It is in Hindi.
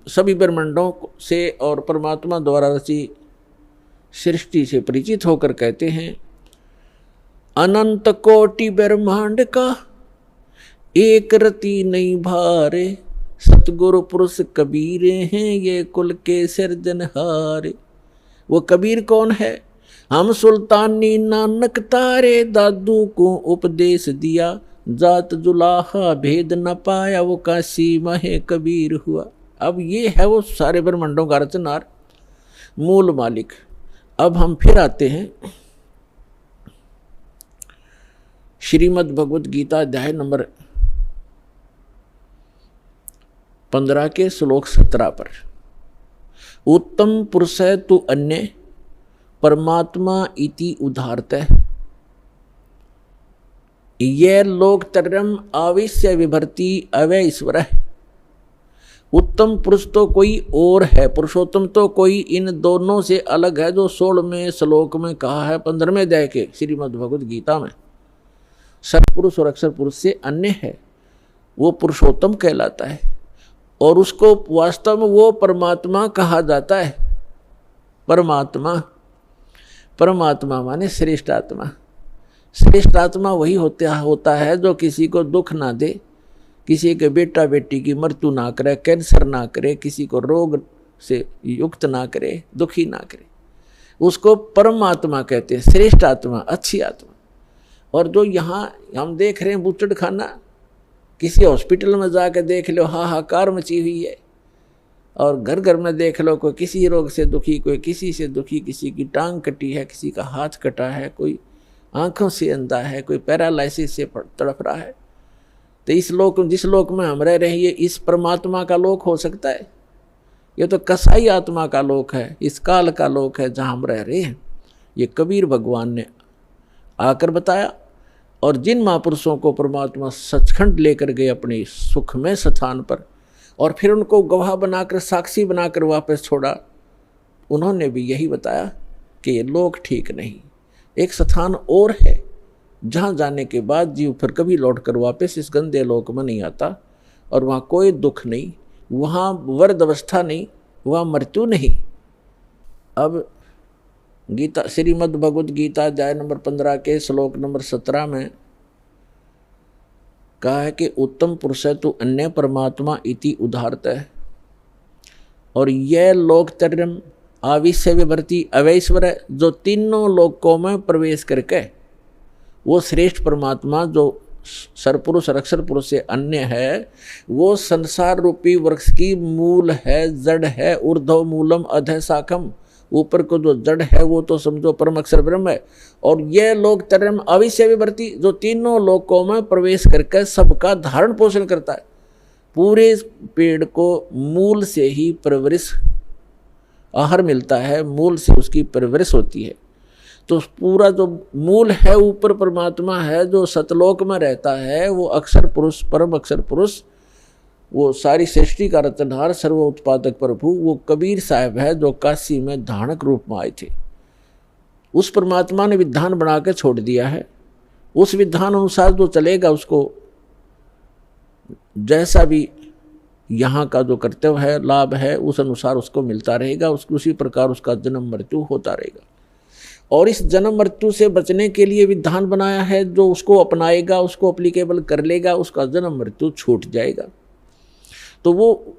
सभी ब्रह्मांडों से और परमात्मा द्वारा रची सृष्टि से परिचित होकर कहते हैं, अनंत कोटि ब्रह्मांड का एक रति नहीं भारे, सतगुरु पुरुष कबीर हैं ये कुल के सिरजनहारे। वो कबीर कौन है? हम सुल्तानी नानक तारे, दादू को उपदेश दिया, जात जुलाहा भेद न पाया, वो काशी महे कबीर हुआ। अब ये है वो सारे ब्रह्मांडों का रचनार, मूल मालिक। अब हम फिर आते हैं श्रीमद् भगवद गीता अध्याय नंबर 15 के श्लोक 17 पर। उत्तम पुरुष तु अन्य परमात्मा इति उदाहरतः, ये लोकत्रयम् आविश्य विभर्ति अवय ईश्वर। उत्तम पुरुष तो कोई और है, पुरुषोत्तम तो कोई इन दोनों से अलग है, जो 16वें श्लोक में कहा है 15वें अध्याय के श्रीमद् भगवद गीता में। सत्पुरुष और अक्षर पुरुष से अन्य है, वो पुरुषोत्तम कहलाता है और उसको वास्तव में वो परमात्मा कहा जाता है। परमात्मा, परमात्मा माने श्रेष्ठ आत्मा। श्रेष्ठ आत्मा वही होता है जो किसी को दुख ना दे, किसी के बेटा बेटी की मृत्यु ना करे, कैंसर ना करे, किसी को रोग से युक्त ना करे, दुखी ना करे, उसको परमात्मा कहते हैं, श्रेष्ठ आत्मा, अच्छी आत्मा। और जो यहाँ हम देख रहे हैं बूचड़ खाना, किसी हॉस्पिटल में जाकर देख लो हाहाकार मची हुई है, और घर घर में देख लो कोई किसी रोग से दुखी, कोई किसी से दुखी, किसी की टांग कटी है, किसी का हाथ कटा है, कोई आंखों से अंधा है, कोई पैरालाइसिस से तड़प रहा है। तो इस लोक, जिस लोक में हम रह रहे हैं, ये इस परमात्मा का लोक हो सकता है? ये तो कसाई आत्मा का लोक है, इस काल का लोक है जहाँ हम रह रहे हैं। ये कबीर भगवान ने आकर बताया। और जिन महापुरुषों को परमात्मा सचखंड लेकर गए अपने सुख में स्थान पर, और फिर उनको गवाह बनाकर, साक्षी बनाकर वापस छोड़ा, उन्होंने भी यही बताया कि ये लोक ठीक नहीं, एक स्थान और है जहाँ जाने के बाद जीव फिर कभी लौटकर वापस इस गंदे लोक में नहीं आता, और वहाँ कोई दुख नहीं, वहाँ वर्द अवस्था नहीं, वहाँ मृत्यु नहीं। अब गीता, श्रीमद् भगवद गीता अध्याय नंबर 15 के श्लोक नंबर 17 में कहा है कि उत्तम पुरुष तो अन्य परमात्मा इति उदाहरतः, और यह लोकत्रयम् आविश्य विभर्ति अवैश्वर, जो तीनों लोकों में प्रवेश करके वो श्रेष्ठ परमात्मा जो सरपुरुष और अक्षर पुरुष से अन्य है, वो संसार रूपी वृक्ष की मूल है, जड़ है, ऊर्ध्व मूलम अधः शाखम, ऊपर को जो जड़ है वो तो समझो परम अक्षर ब्रह्म है। और यह लोकत्रयम् आविश्य विभर्ति, जो तीनों लोकों में प्रवेश करके सबका धारण पोषण करता है। पूरे पेड़ को मूल से ही परवरिश, आहार मिलता है, मूल से उसकी परवरिश होती है। तो पूरा जो मूल है ऊपर परमात्मा है, जो सतलोक में रहता है, वो अक्षर पुरुष, परम अक्षर पुरुष, वो सारी सृष्टि का रचनहार, सर्व उत्पादक प्रभु, वो कबीर साहब है जो काशी में धानक रूप में आए थे। उस परमात्मा ने विधान बना के छोड़ दिया है। उस विधान अनुसार जो चलेगा, उसको जैसा भी यहाँ का जो कर्तव्य है, लाभ है, उस अनुसार उसको मिलता रहेगा, उसी प्रकार उसका जन्म मृत्यु होता रहेगा। और इस जन्म मृत्यु से बचने के लिए विधान बनाया है, जो उसको अपनाएगा, उसको अप्लीकेबल कर लेगा, उसका जन्म मृत्यु छूट जाएगा। तो वो